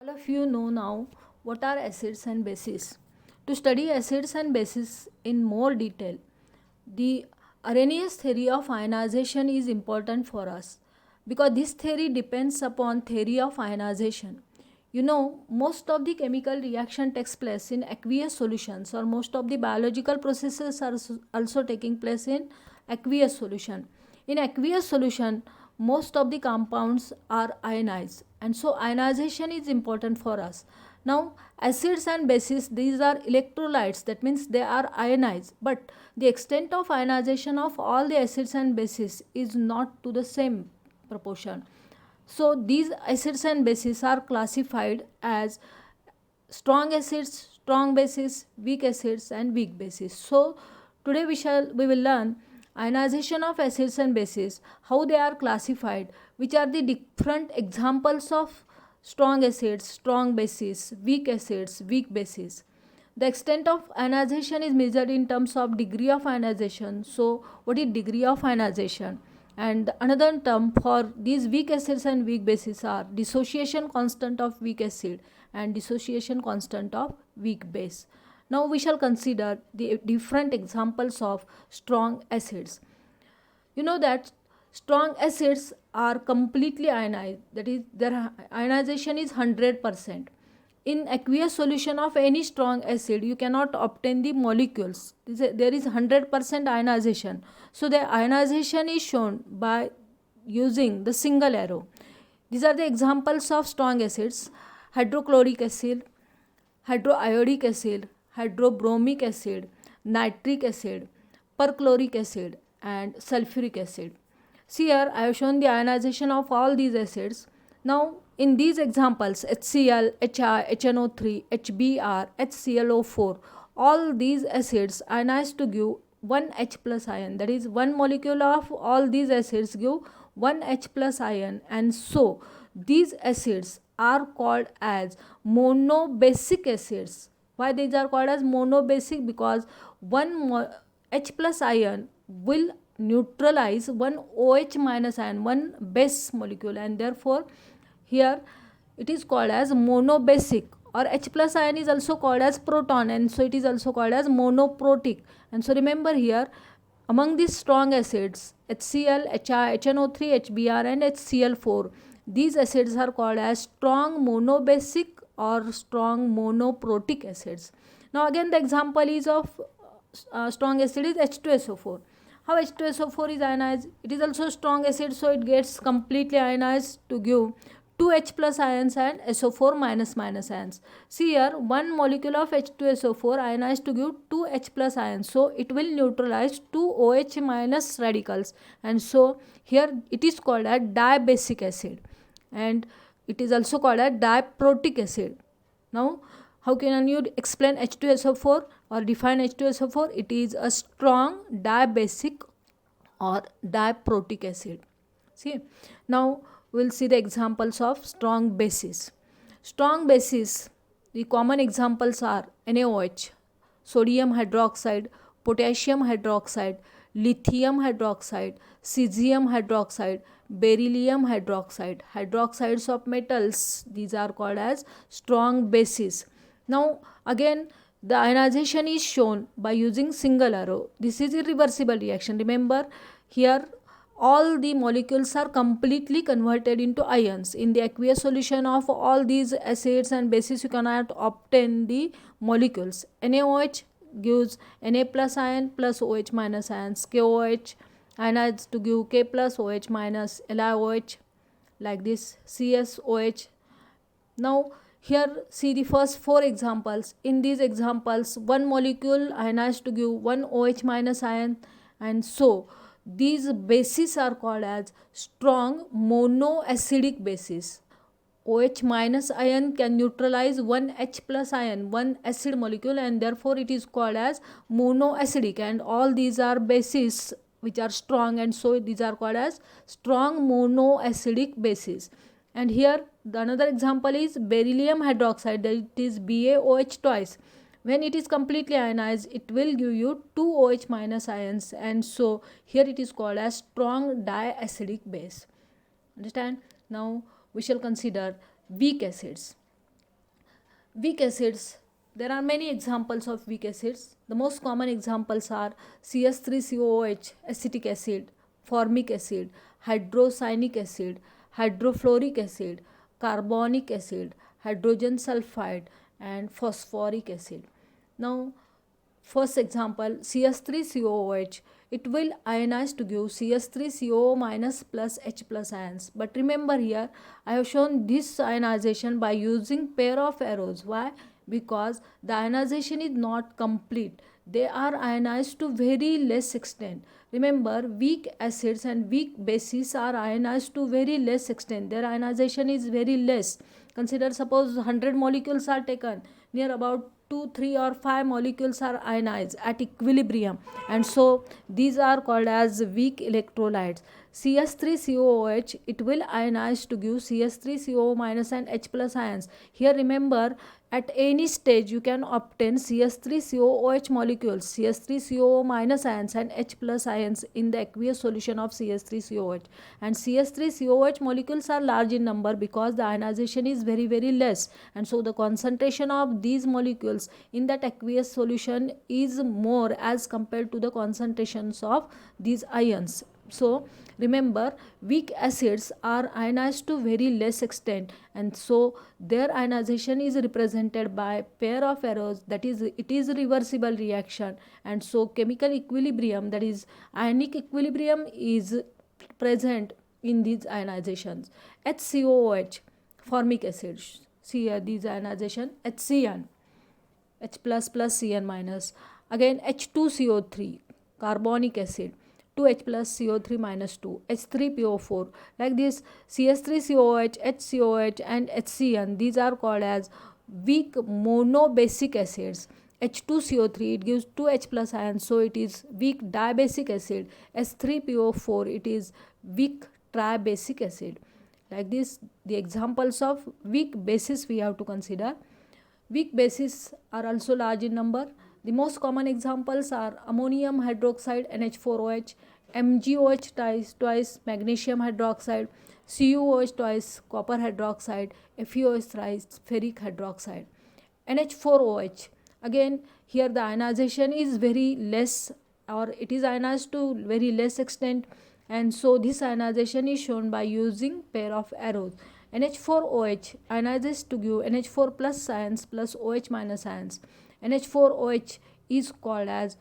All of you know now what are acids and bases. To study acids and bases in more detail, the Arrhenius theory of ionization is important for us because this theory depends upon theory of ionization. Most of the chemical reaction takes place in aqueous solutions, or most of the biological processes are also taking place in aqueous solution. In aqueous solution, most of the compounds are ionized, and so ionization is important for us. Now, acids and bases, these are electrolytes, that means they are ionized, but the extent of ionization of all the acids and bases is not to the same proportion. So these acids and bases are classified as strong acids, strong bases, weak acids and weak bases. So today we will learn ionization of acids and bases, how they are classified, which are the different examples of strong acids, strong bases, weak acids, weak bases. The extent of ionization is measured in terms of degree of ionization. So what is degree of ionization? And another term for these weak acids and weak bases are dissociation constant of weak acid and dissociation constant of weak base. Now we shall consider the different examples of strong acids. You know that strong acids are completely ionized, that is their ionization is 100%. In aqueous solution of any strong acid you cannot obtain the molecules. There is 100% ionization, so the ionization is shown by using the single arrow. These are the examples of strong acids: hydrochloric acid, hydroiodic acid, hydrobromic acid, nitric acid, perchloric acid and sulfuric acid. See here I have shown the ionization of all these acids. Now in these examples, HCl, HI, HNO3, HBr, HClO4, all these acids ionize to give 1 H plus ion, that is one molecule of all these acids give 1 H plus ion, and so these acids are called as monobasic acids. Why these are called as monobasic? Because one H plus ion will neutralize one OH minus ion, one base molecule, and therefore here it is called as monobasic. Or H plus ion is also called as proton, and so it is also called as monoprotic. And so remember here, among these strong acids, HCl, HI, HNO3, HBr and HCl4, these acids are called as strong monobasic or strong monoprotic acids. Now again the example is of strong acid is H2SO4. How H2SO4 is ionized? It is also strong acid, so it gets completely ionized to give 2 H plus ions and SO4 minus minus ions. See here, one molecule of H2SO4 ionized to give 2 H plus ions, so it will neutralize 2 OH minus radicals, and so here it is called as dibasic acid, and it is also called as diprotic acid. Now how can you explain H2SO4 or define H2SO4? It is a strong dibasic or diprotic acid. See, now we will see the examples of strong bases. Strong bases, the common examples are NaOH, sodium hydroxide, potassium hydroxide, lithium hydroxide, cesium hydroxide, beryllium hydroxide, hydroxides of metals. These are called as strong bases. Now again the ionization is shown by using single arrow. This is irreversible reaction. Remember here all the molecules are completely converted into ions. In the aqueous solution of all these acids and bases you cannot obtain the molecules. NaOH gives Na plus ion plus OH minus ions. KOH ionized to give K plus OH minus LiOH, like this. CSOH. Now here see the first four examples. In these examples one molecule ionized to give one OH minus ion, and so these bases are called as strong monoacidic bases. OH minus ion can neutralize one H plus ion, one acid molecule, and therefore it is called as monoacidic, and all these are bases which are strong, and so these are called as strong monoacidic bases. And here the another example is beryllium hydroxide, that it is BaOH twice. When it is completely ionized, it will give you 2 OH minus ions, and so here it is called as strong diacidic base. Understand? Now we shall consider weak acids. Weak acids. There are many examples of weak acids. The most common examples are CS3COOH, acetic acid, formic acid, hydrocyanic acid, hydrofluoric acid, carbonic acid, hydrogen sulfide, and phosphoric acid. Now, first example, CS3COOH. It will ionize to give CS3CO minus plus H plus ions. But remember here, I have shown this ionization by using pair of arrows. Why? Because the ionization is not complete. They are ionized to very less extent. Remember, weak acids and weak bases are ionized to very less extent. Their ionization is very less. Consider, suppose 100 molecules are taken, near about 2, 3 or 5 molecules are ionized at equilibrium, and so these are called as weak electrolytes. CS3COOH, it will ionize to give CS3CO minus and H plus ions. Here remember, at any stage you can obtain CS3COOH molecules, CS3CO minus ions and H plus ions in the aqueous solution of CS3COOH. And CS3COOH molecules are large in number because the ionization is very less, and so the concentration of these molecules in that aqueous solution is more as compared to the concentrations of these ions. So remember, weak acids are ionized to very less extent, and so their ionization is represented by pair of arrows, that is, it is a reversible reaction, and so chemical equilibrium, that is ionic equilibrium, is present in these ionizations. HCOOH, formic acid. See here these ionization, HCN, H plus plus Cn minus. Again H2CO3, carbonic acid, 2H plus CO3 minus 2, H3PO4. Like this, CS3COH, HCOH and HCN, these are called as weak monobasic acids. H2CO3, it gives 2H plus ion, so it is weak dibasic acid. H3PO4, it is weak tribasic acid. Like this, the examples of weak bases we have to consider. Weak bases are also large in number. The most common examples are ammonium hydroxide NH4OH, MgOH twice magnesium hydroxide, CuOH twice copper hydroxide, FeOH thrice ferric hydroxide. NH4OH, again here the ionization is very less, or it is ionized to very less extent, and so this ionization is shown by using pair of arrows. NH4OH ionizes to give NH4 plus ions plus OH minus ions. NH4OH is called as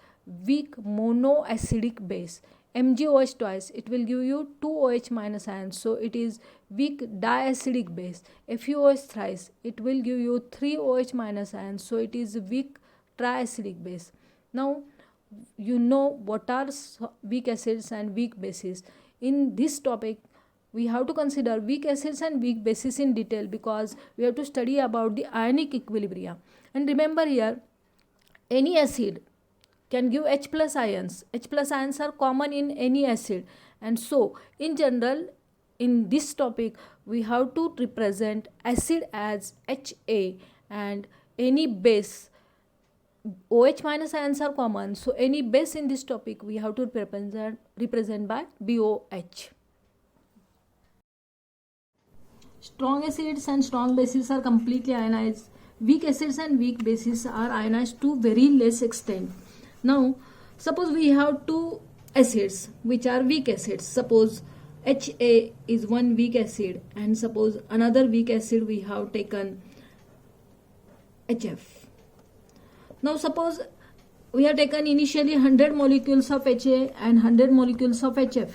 weak monoacidic base. MgOH twice, it will give you 2OH minus ions, so it is weak diacidic base. FeOH thrice, it will give you 3OH minus ions, so it is weak triacidic base. Now you know what are weak acids and weak bases. In this topic we have to consider weak acids and weak bases in detail, because we have to study about the ionic equilibrium. And remember here, any acid can give H plus ions. H plus ions are common in any acid, and so in general in this topic we have to represent acid as Ha, and any base, OH minus ions are common, so any base in this topic we have to represent by BOH. Strong acids and strong bases are completely ionized. Weak acids and weak bases are ionized to very less extent. Now suppose we have two acids which are weak acids. Suppose HA is one weak acid, and suppose another weak acid we have taken HF. Now suppose we have taken initially 100 molecules of HA and 100 molecules of HF.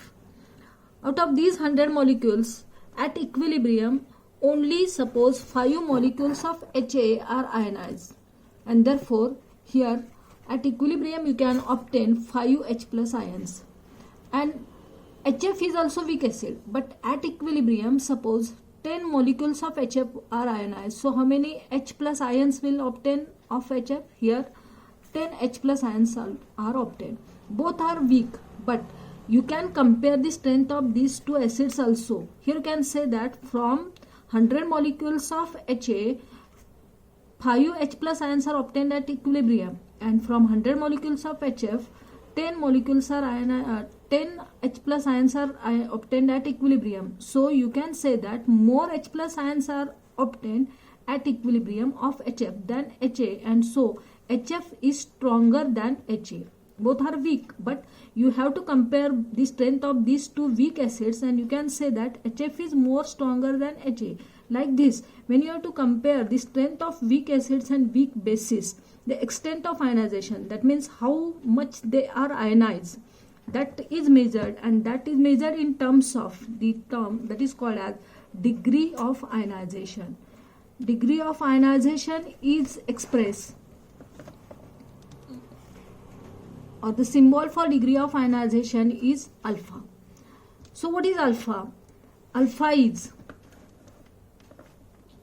Out of these 100 molecules, at equilibrium only suppose 5 molecules of HA are ionized, and therefore here at equilibrium you can obtain 5 H plus ions. And HF is also weak acid, but at equilibrium suppose 10 molecules of HF are ionized. So how many H plus ions will obtain of HF? Here 10 H plus ions are obtained. Both are weak, but you can compare the strength of these two acids also. Here you can say that from 100 molecules of HA, 5 H plus ions are obtained at equilibrium, and from 100 molecules of HF, 10 molecules are 10 H plus ions are obtained at equilibrium. So you can say that more H plus ions are obtained at equilibrium of HF than HA, and so HF is stronger than HA. Both are weak, but you have to compare the strength of these two weak acids, and you can say that HF is more stronger than HA. Like this, when you have to compare the strength of weak acids and weak bases, the extent of ionization, that means how much they are ionized, that is measured, and that is measured in terms of the term that is called as degree of ionization. Degree of ionization is expressed, or the symbol for degree of ionization is alpha. So what is alpha? Alpha is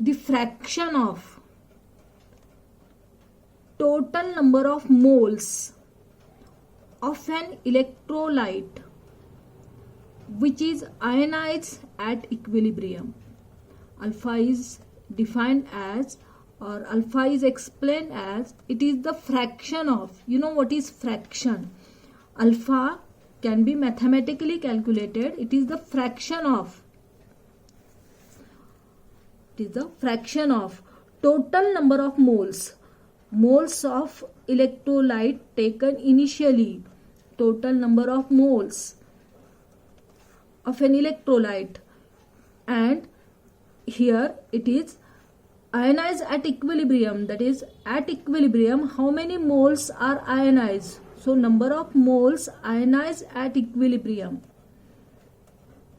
the fraction of total number of moles of an electrolyte which is ionized at equilibrium. Alpha is defined as, or alpha is explained as, it is the fraction of, you know what is fraction? Alpha can be mathematically calculated. It is the fraction of, total number of moles of electrolyte taken initially. Total number of moles of an electrolyte, and here it is ionized at equilibrium. That is, at equilibrium how many moles are ionized? So number of moles ionized at equilibrium.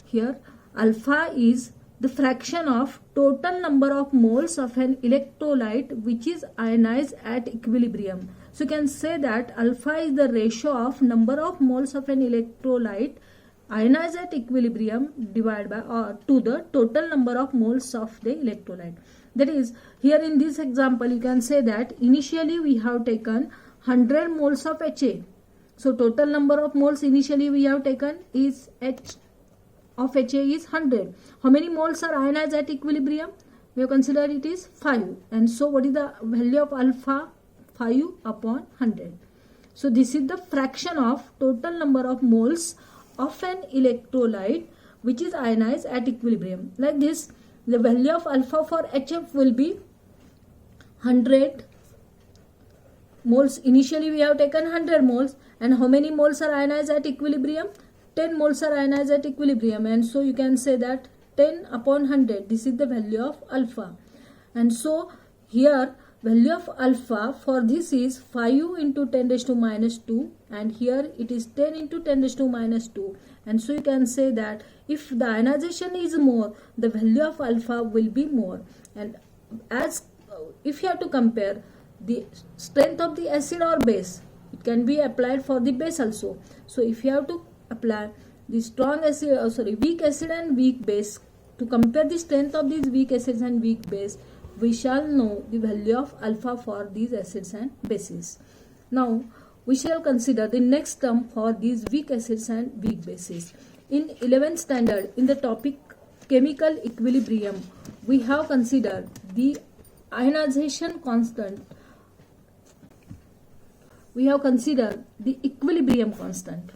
Here alpha is the fraction of total number of moles of an electrolyte which is ionized at equilibrium. So you can say that alpha is the ratio of number of moles of an electrolyte ionized at equilibrium divided by, or to the total number of moles of the electrolyte. That is, here in this example you can say that initially we have taken 100 moles of HA. So total number of moles initially we have taken is H of HA is 100. How many moles are ionized at equilibrium? We have considered it is 5. And so what is the value of alpha? 5 upon 100. So this is the fraction of total number of moles of an electrolyte which is ionized at equilibrium. Like this, the value of alpha for HF will be 100 moles. Initially we have taken 100 moles, and how many moles are ionized at equilibrium? 10 moles are ionized at equilibrium, and so you can say that 10 upon 100, this is the value of alpha. And so here value of alpha for this is 5 into 10 raised to minus 2, and here it is 10 into 10 raised to minus 2. And so you can say that if the ionization is more, the value of alpha will be more. And as if you have to compare the strength of the acid or base, it can be applied for the base also. So if you have to apply the strong acid, weak acid and weak base, to compare the strength of these weak acids and weak base, we shall know the value of alpha for these acids and bases. Now we shall consider the next term for these weak acids and weak bases. In 11th standard, in the topic chemical equilibrium, we have considered the ionization constant. We have considered the equilibrium constant.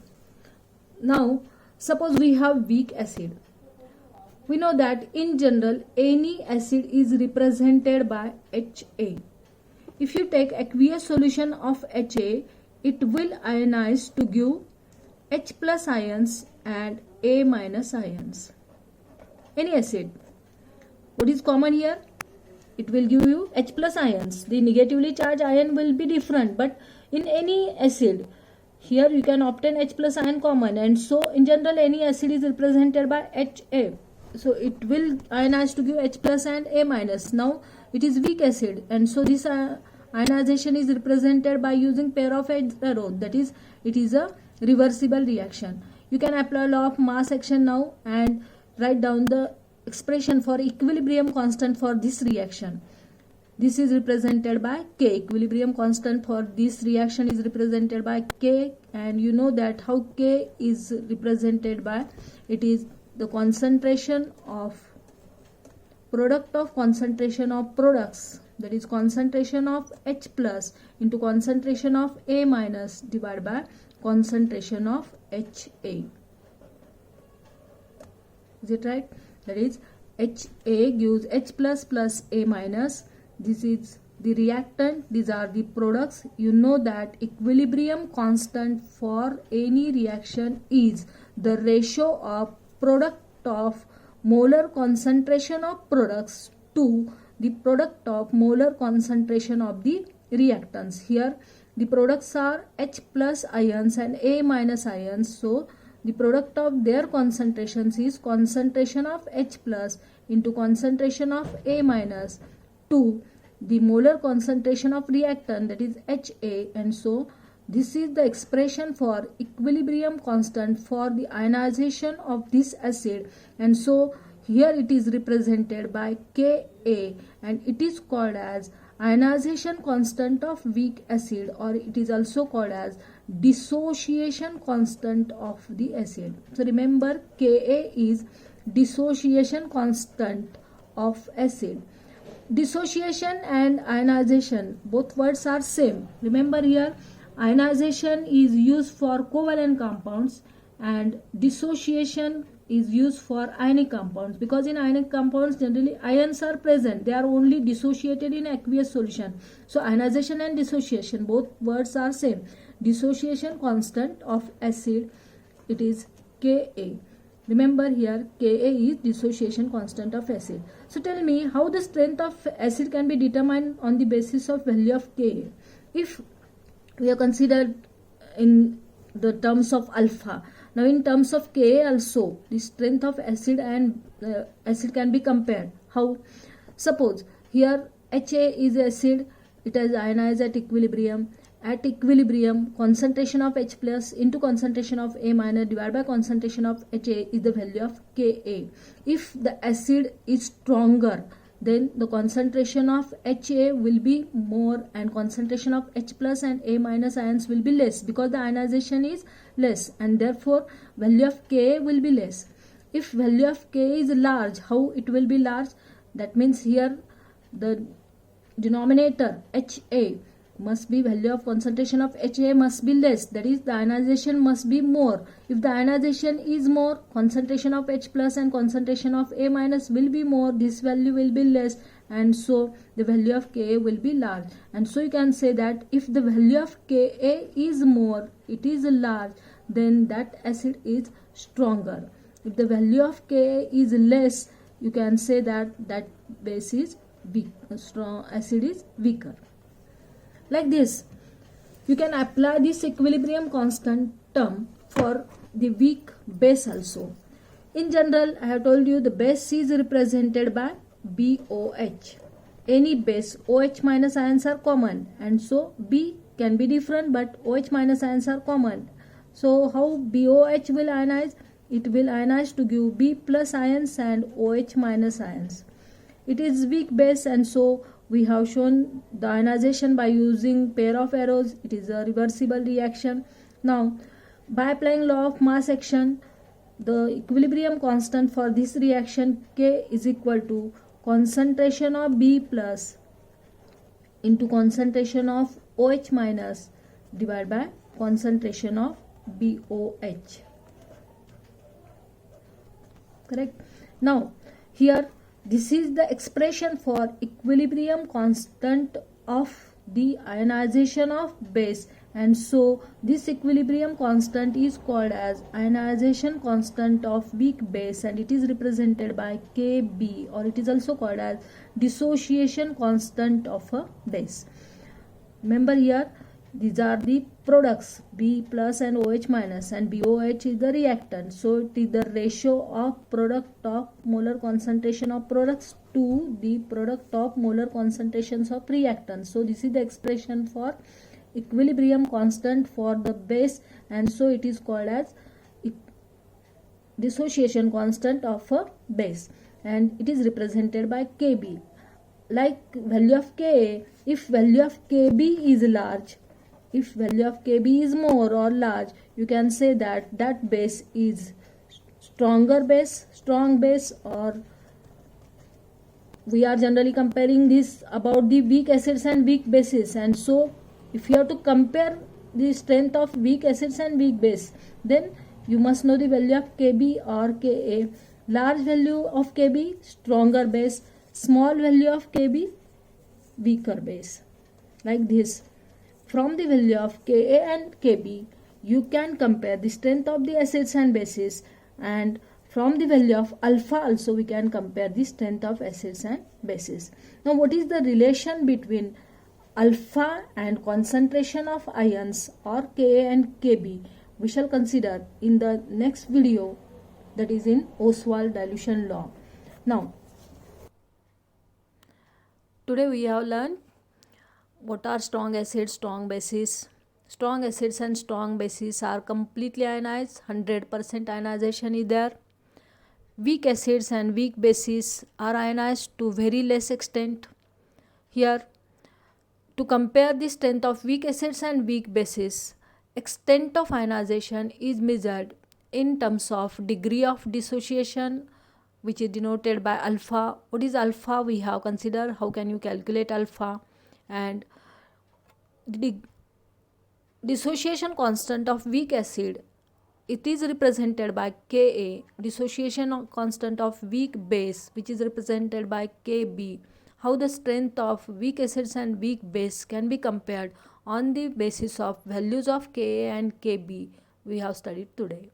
Now suppose we have weak acid. We know that in general any acid is represented by HA. If you take aqueous solution of HA, it will ionize to give H plus ions and A minus ions. Any acid, what is common here? It will give you H plus ions. The negatively charged ion will be different, but in any acid, here you can obtain H plus ion common, and so in general any acid is represented by HA. So it will ionize to give H plus and A minus. Now it is weak acid, and so this ionization is represented by using pair of edge arrow. That is, it is a reversible reaction. You can apply law of mass action now and write down the expression for equilibrium constant for this reaction. This is represented by K. Equilibrium constant for this reaction is represented by K, and you know that how K is represented by, it is the concentration of product of concentration of products, that is concentration of H plus into concentration of A minus divided by concentration of HA. Is it right? That is HA gives H plus A minus. This is the reactant. These are the products. You know that equilibrium constant for any reaction is the ratio of product of molar concentration of products to the product of molar concentration of the reactants. Here the products are H plus ions and A minus ions. So the product of their concentrations is concentration of H plus into concentration of A minus to the molar concentration of reactant, that is HA. And so this is the expression for equilibrium constant for the ionization of this acid. And so here it is represented by Ka, and it is called as ionization constant of weak acid, or it is also called as dissociation constant of the acid. So remember, Ka is dissociation constant of acid. Dissociation and ionization, both words are same. Remember here, ionization is used for covalent compounds and dissociation is used for ionic compounds, because in ionic compounds generally ions are present, they are only dissociated in aqueous solution. So ionization and dissociation, both words are same. Dissociation constant of acid, it is Ka. Remember here, Ka is dissociation constant of acid. So tell me how the strength of acid can be determined on the basis of value of Ka. If we are considered in the terms of alpha, now in terms of Ka also the strength of acid and acid can be compared. How? Suppose here Ha is acid, it is ionized at equilibrium. At equilibrium, concentration of H plus into concentration of A minus divided by concentration of Ha is the value of Ka. If the acid is stronger, then the concentration of Ha will be more and concentration of H plus and A minus ions will be less, because the ionization is less, and therefore value of Ka will be less. If value of Ka is large, how it will be large? That means here the denominator Ha must be, value of concentration of Ha must be less, that is the ionization must be more. If the ionization is more, concentration of H plus and concentration of A minus will be more, this value will be less, and so the value of Ka will be large. And so you can say that if the value of Ka is more, it is large, then that acid is stronger. If the value of Ka is less, you can say that that base is weak, strong acid is weaker. Like this, you can apply this equilibrium constant term for the weak base also. In general, I have told you the base is represented by BOH. Any base, OH minus ions are common, and so B can be different, but OH minus ions are common. So how BOH will ionize? It will ionize to give B plus ions and OH minus ions. It is weak base, and so we have shown the ionization by using pair of arrows. It is a reversible reaction. Now, by applying law of mass action, the equilibrium constant for this reaction K is equal to concentration of B plus into concentration of OH minus divided by concentration of BOH. Correct? Now, here this is the expression for equilibrium constant of the ionization of base, and so this equilibrium constant is called as ionization constant of weak base, and it is represented by Kb, or it is also called as dissociation constant of a base. Remember here, these are the products B plus and OH minus, and BOH is the reactant. So it is the ratio of product of molar concentration of products to the product of molar concentrations of reactants. So this is the expression for equilibrium constant for the base, and so it is called as dissociation constant of a base, and it is represented by Kb. Like value of Ka, if value of Kb is large, if value of Kb is more or large, you can say that that base is stronger base, strong base, or we are generally comparing this about the weak acids and weak bases. And so if you have to compare the strength of weak acids and weak base, then you must know the value of Kb or Ka. large value of Kb, stronger base, small value of Kb, weaker base. Like this. From the value of Ka and Kb, you can compare the strength of the acids and bases, and from the value of alpha also we can compare the strength of acids and bases. Now what is the relation between alpha and concentration of ions or Ka and Kb? We shall consider in the next video, that is in Ostwald dilution law. Now today we have learned what are strong acids, strong bases. Strong acids and strong bases are completely ionized, 100% ionization is there. Weak acids and weak bases are ionized to very less extent. Here, to compare the strength of weak acids and weak bases, extent of ionization is measured in terms of degree of dissociation, which is denoted by alpha. What is alpha? We have considered how can you calculate alpha, and the dissociation constant of weak acid, it is represented by Ka. Dissociation constant of weak base, which is represented by Kb. How the strength of weak acids and weak base can be compared on the basis of values of Ka and Kb, we have studied today.